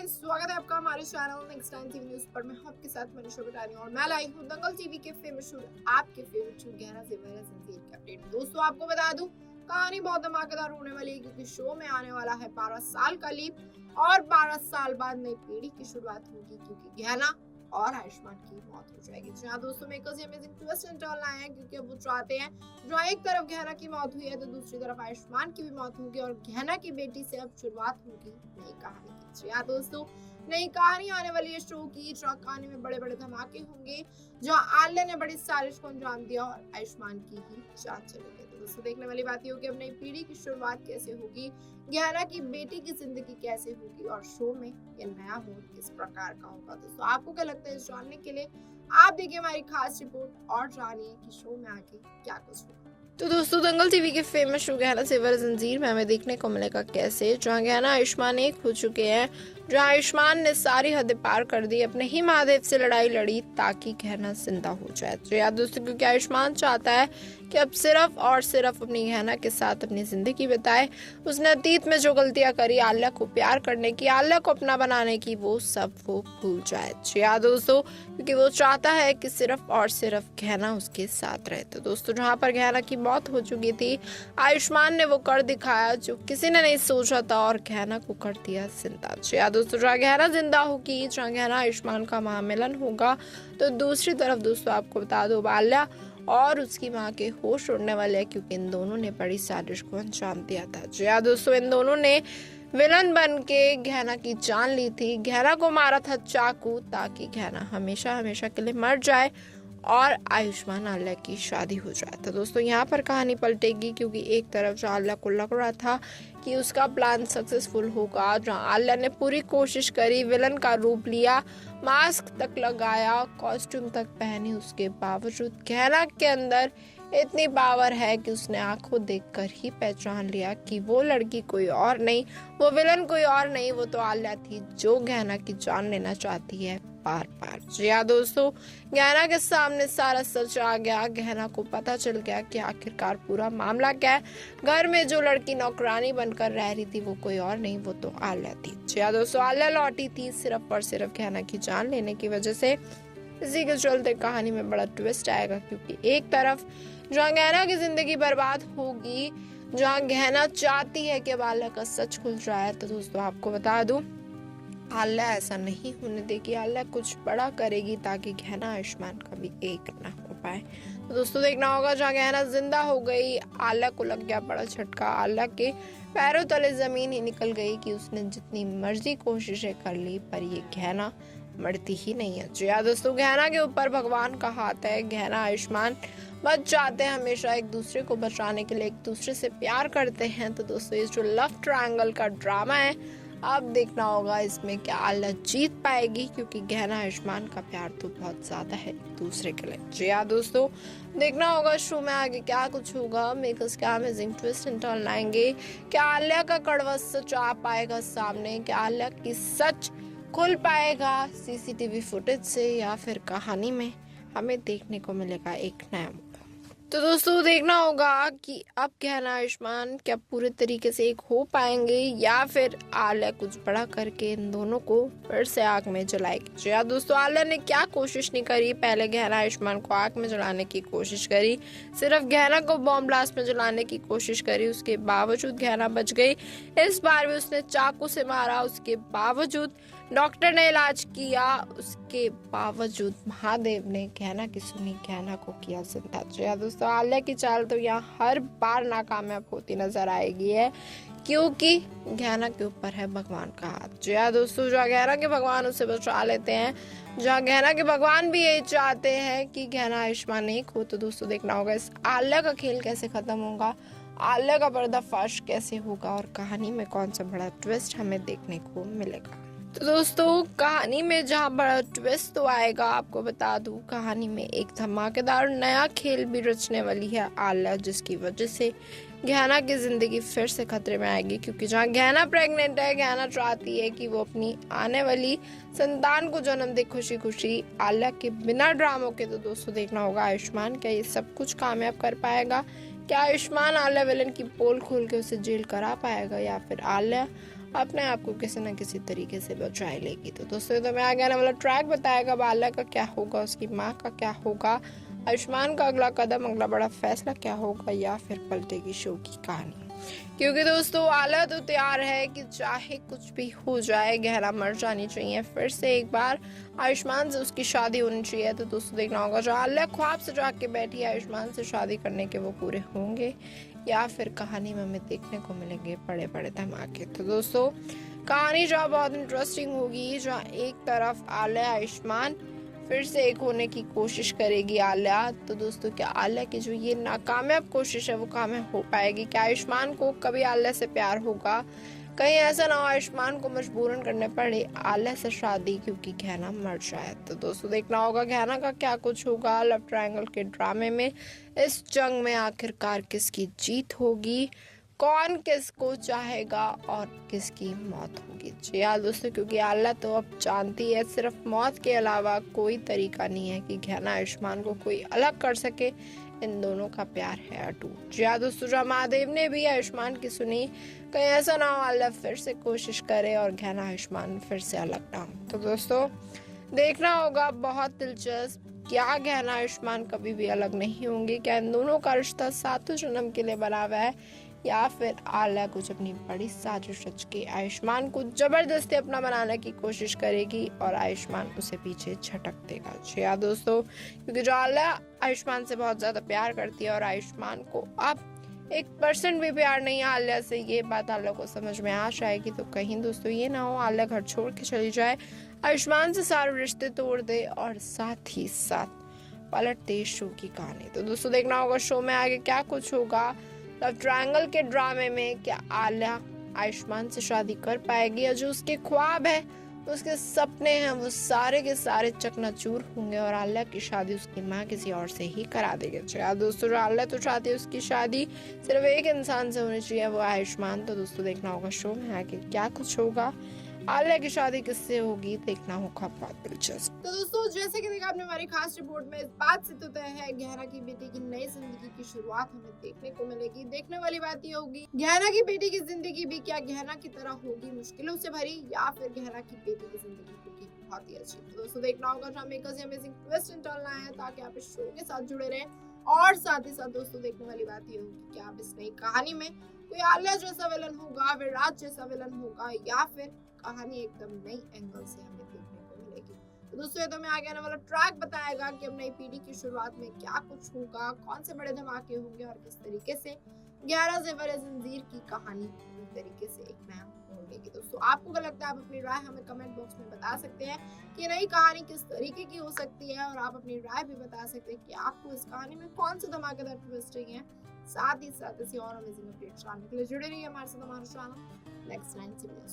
Friends, स्वागत है आपका हमारे channel next time TV news पर। मैं हूं आपके साथ मनीषा बटानी और मैं लाई हूं दंगल टीवी के फेमस शो आपके फेवरेट शो गहरा से गहरा जंजीर के अपडेट। दोस्तों, आपको बता दूं, कहानी बहुत धमाकेदार होने वाली है क्योंकि शो में आने वाला है 12 साल का लीप और 12 साल बाद नई पीढ़ी की शुरुआत होगी क्योंकि गहना और आयुष्मान की मौत हो जाएगी। जी हाँ दोस्तों, मेकर्स ये अमेजिंग ट्विस्ट एंड टर्न लाए हैं क्योंकि अब वो चाहते हैं जहाँ एक तरफ गहना की मौत हुई है तो दूसरी तरफ आयुष्मान की भी मौत होगी और गहना की बेटी से अब शुरुआत होगी नई कहानी की। जी हाँ दोस्तों, नई कहानी आने वाली है शो की, जहाँ कहानी में बड़े बड़े धमाके होंगे, जहाँ आलिया ने बड़ी साजिश को अंजाम दिया और आयुष्मान की ही जान चली गई। तो दोस्तों, देखने वाली बात होगी अब नई पीढ़ी की शुरुआत कैसे होगी, गहना की बेटी की जिंदगी कैसे होगी और शो में ये नया मोड़ किस प्रकार का होगा। दोस्तों, आपको क्या लगता है, इस जानने के लिए आप देखिए हमारी खास रिपोर्ट और जानिए कि शो में आगे क्या कुछ होगा। तो दोस्तों, दंगल टीवी के फेमस शो गहना से गहरा जंजीर में हमें देखने को मिलेगा कैसे जहां गहना आयुष्मान एक हो चुके हैं, जहां आयुष्मान ने सारी हदें पार कर दी, अपने ही महादेव से लड़ाई लड़ी ताकि गहना जिंदा हो जाए। तो याद दोस्तों, क्योंकि आयुष्मान चाहता है कि अब सिर्फ और सिर्फ अपनी गहना के साथ अपनी जिंदगी बिताए। उसने अतीत में जो गलतियां करी, आलिया को प्यार करने की, आलिया को अपना बनाने की, वो सब वो भूल जाए। याद दोस्तों, क्योंकि वो चाहता है कि सिर्फ और सिर्फ गहना उसके साथ रहे। तो दोस्तों, जहाँ पर गहना की मौत हो चुकी थी, आयुष्मान ने वो कर दिखाया जो किसी ने नहीं सोचा था और गहना को कर दिया जिंदा। याद दोस्तों, जहाँ गहना जिंदा होगी, जहाँ गहना आयुष्मान का महामिलन होगा, तो दूसरी तरफ दोस्तों आपको बता दो, आलिया और उसकी माँ के होश उड़ने वाले हैं क्योंकि इन दोनों ने बड़ी साजिश को अंजाम दिया था। जी हाँ दोस्तों, इन दोनों ने विलन बन के गहना की जान ली थी, गहना को मारा था चाकू ताकि गहना हमेशा हमेशा के लिए मर जाए और आयुष्मान आलिया की शादी हो जाए। तो दोस्तों, यहाँ पर कहानी पलटेगी क्योंकि एक तरफ जो आलिया को लग रहा था कि उसका प्लान सक्सेसफुल होगा, जहाँ आलिया ने पूरी कोशिश करी, विलन का रूप लिया, मास्क तक लगाया, कॉस्ट्यूम तक पहनी, उसके बावजूद गहना के अंदर इतनी पावर है कि उसने आंखों देखकर ही पहचान लिया कि वो लड़की कोई और नहीं, वो विलन कोई और नहीं, वो तो आलिया थी जो गहना की जान लेना चाहती है बार बार। जी हाँ दोस्तों, गहना के सामने सारा सच आ गया, गहना को पता चल गया कि आखिरकार पूरा मामला क्या है। घर में जो लड़की नौकरानी बनकर रह रही थी वो कोई और नहीं, वो तो आलिया थी। जी हाँ दोस्तों, आलिया लौटी थी सिर्फ और सिर्फ गहना की जान लेने की वजह से। इसी के चलते कहानी में बड़ा ट्विस्ट आएगा क्योंकि एक तरफ जहाँ गहना की जिंदगी बर्बाद होगी, जहाँ गहना चाहती है कि अब आलिया का सच खुल जाए, तो दोस्तों आपको बता दूं, आलिया ऐसा नहीं होने देगी, आलिया कुछ बड़ा करेगी ताकि गहना आयुष्मान कभी एक ना हो पाए। तो दोस्तों, देखना होगा, जहाँ गहना जिंदा हो गई, आलिया को लग गया बड़ा झटका, आलिया के पैरों तले जमीन ही निकल गई कि उसने जितनी मर्जी कोशिशें कर ली पर ये गहना मरती ही नहीं है। जी हाँ दोस्तों, गहना के ऊपर भगवान का हाथ है, गहना आयुष्मान बच जाते हैं, हमेशा एक दूसरे को बचाने के लिए एक दूसरे से प्यार करते हैं। तो दोस्तों, ये जो लव ट्रायंगल का ड्रामा है, अब देखना होगा इसमें क्या आलिया जीत पाएगी क्योंकि गहना आयुष्मान का प्यार तो बहुत ज्यादा है एक दूसरे के लिए। जी हाँ दोस्तों, देखना होगा शो में आगे क्या कुछ होगा, मेकर्स क्या अमेजिंग ट्विस्ट एंड टर्न लाएंगे, क्या आलिया का कड़वा सच आ पाएगा सामने, क्या आलिया की सच खुल पाएगा सीसीटीवी फुटेज से, या फिर कहानी में हमें देखने को मिलेगा एक नया मौका। तो दोस्तों, देखना होगा कि अब गहना आयुष्मान क्या पूरे तरीके से एक हो पाएंगे या फिर आलिया कुछ बड़ा करके इन दोनों को फिर से आग में जलाएगी। जी हाँ दोस्तों, आलिया ने क्या कोशिश नहीं करी, पहले गहना आयुष्मान को आग में जलाने की कोशिश करी, सिर्फ गहना को बॉम्ब ब्लास्ट में जलाने की कोशिश करी, उसके बावजूद गहना बच गई। इस बार भी उसने चाकू से मारा, उसके बावजूद डॉक्टर ने इलाज किया, उसके बावजूद महादेव ने गहना की सुनी, गहना को किया जिंदा। जी हाँ दोस्तों, आलिया की चाल तो यहाँ हर बार नाकामयाब होती नजर आएगी है क्योंकि गहना के ऊपर है भगवान का हाथ। जी हाँ दोस्तों, जो गहना के भगवान उसे बचा लेते हैं, जहाँ गहना के भगवान भी यही चाहते हैं कि गहना आयुष्मान एक हो। तो दोस्तों, देखना होगा इस आलिया का खेल कैसे खत्म होगा, आलिया का पर्दाफाश कैसे होगा और कहानी में कौन सा बड़ा ट्विस्ट हमें देखने को मिलेगा। तो दोस्तों, कहानी में जहाँ बड़ा ट्विस्ट तो आएगा, आपको बता दूं, कहानी में एक धमाकेदार नया खेल भी रचने वाली है आलिया, जिसकी वजह से गहना की जिंदगी फिर से खतरे में आएगी क्योंकि जहाँ गहना प्रेग्नेंट है, गहना चाहती है कि वो अपनी आने वाली संतान को जन्म दे खुशी खुशी आलिया के बिना ड्रामों के। तो दोस्तों, देखना होगा आयुष्मान क्या ये सब कुछ कामयाब कर पाएगा, क्या आयुष्मान आलिया विलन की पोल खोल के उसे जेल करा पाएगा या फिर आलिया अपने आप को किसी न किसी तरीके से बचाए लेगी। तो दोस्तों तो मैं आगे आने वाला ट्रैक बताएगा आलिया का क्या होगा, उसकी माँ का क्या होगा, आयुष्मान का अगला कदम, अगला बड़ा फैसला क्या होगा, या फिर पलटेगी शो की कहानी। क्योंकि दोस्तों आलिया तो तैयार है कि चाहे कुछ भी हो जाए, गहरा मर जानी चाहिए, फिर से एक बार आयुष्मान से उसकी शादी होनी चाहिए। तो दोस्तों देखना होगा जो आलिया ख्वाब से जाग के बैठी है आयुष्मान से शादी करने के, वो पूरे होंगे या फिर कहानी में हमें देखने को मिलेंगे बड़े बड़े धमाके। तो दोस्तों कहानी जहाँ बहुत इंटरेस्टिंग होगी, जहाँ एक तरफ आलिया आयुष्मान फिर से एक होने की कोशिश करेगी आलिया। तो दोस्तों क्या आलिया की जो ये नाकामयाब कोशिश है वो कामयाब हो पाएगी? क्या आयुष्मान को कभी आलिया से प्यार होगा? कहीं ऐसा ना हो आयुष्मान को मजबूरन करने पड़े आलिया से शादी क्योंकि गहना मर जाए। तो दोस्तों देखना होगा गहना का क्या कुछ होगा लव ट्रायंगल के ड्रामे में। इस जंग में आखिरकार किसकी जीत होगी, कौन किसको चाहेगा और किसकी मौत होगी। जी हाँ दोस्तों, क्योंकि आलिया तो अब जानती है सिर्फ मौत के अलावा कोई तरीका नहीं है कि गहना आयुष्मान को कोई अलग कर सके। इन दोनों का प्यार है अटूट। जी हाँ दोस्तों, जहाँ महादेव ने भी आयुष्मान की सुनी, कहीं ऐसा ना हो आलिया फिर से कोशिश करे और गहना आयुष्मान फिर से अलग ना हो। तो दोस्तों देखना होगा, बहुत दिलचस्प। क्या गहना आयुष्मान कभी भी अलग नहीं होंगे? क्या इन दोनों का रिश्ता सातों जन्म के लिए बना हुआ है, या फिर आलिया कुछ अपनी बड़ी साजिश रच के आयुष्मान को जबरदस्ती अपना बनाने की कोशिश करेगी और आयुष्मान उसे पीछे झटक देगा। जी हाँ दोस्तों, क्योंकि जो आलिया आयुष्मान से बहुत ज्यादा प्यार करती है और आयुष्मान को अब 1% भी प्यार नहीं है आलिया से, ये बात आलिया को समझ में आ जाएगी। तो कहीं दोस्तों ये ना हो आलिया घर छोड़ के चली जाए, आयुष्मान से सारे रिश्ते तोड़ दे और साथ ही साथ पलट दे शो की कहानी। तो दोस्तों देखना होगा शो में आगे क्या कुछ होगा। लव ट्रायंगल के ड्रामे में क्या आलिया आयुष्मान से शादी कर पाएगी, या जो उसके ख्वाब है, उसके सपने हैं, वो सारे के सारे चकनाचूर होंगे और आलिया की शादी उसकी माँ किसी और से ही करा देगी। दोस्तों जो आलिया तो चाहती है उसकी शादी सिर्फ एक इंसान से होनी चाहिए, वो आयुष्मान। तो दोस्तों देखना होगा शो में आगे क्या कुछ होगा, आलिया की शादी किससे होगी, देखना होगा बहुत दिलचस्प। तो दोस्तों जैसे कि देखा आपने हमारी खास रिपोर्ट में, इस बात से तो तय है गहना की बेटी की नई जिंदगी की शुरुआत हमें देखने को मिलेगी। देखने वाली बात ये होगी गहना की बेटी की जिंदगी भी क्या गहना की तरह होगी मुश्किलों से भरी, या फिर गहना की बेटी की जिंदगी होगी बहुत ही अच्छी। तो दोस्तों देखना होगा makers amazing twist and turn लाए हैं ताकि आप इस शो के साथ जुड़े रहें। और साथ ही साथ दोस्तों देखने वाली बात ये होगी कि आप इस नई कहानी में कोई आलिया जैसा विलन होगा, विराज जैसा विलन होगा, या फिर कहानी एकदम नई एंगल से हमें देखने को मिलेगी। तो दोस्तों ये तो मैं आगे आने वाला ट्रैक बताएगा कि अब नई पीढ़ी की शुरुआत में क्या कुछ होगा, कौन से बड़े धमाके होंगे और किस तरीके से 11 ज़ेवर जंजीर की कहानी पूरी तरीके से एक नया मोड़ लेगी। दोस्तों आपको क्या लगता है, आप अपनी राय हमें कमेंट बॉक्स में बता सकते हैं कि नई कहानी किस तरीके की हो सकती है, और आप अपनी राय भी बता सकते हैं कि आपको इस कहानी में कौन से धमाकेदार ट्विस्ट चाहिए। साथ ही साथ ऐसी और अमेजिंग अपडेट्स जानने के लिए जुड़े रहिए हमारे साथ, हमारा चैनल नेक्स्ट 90 मिनट्स।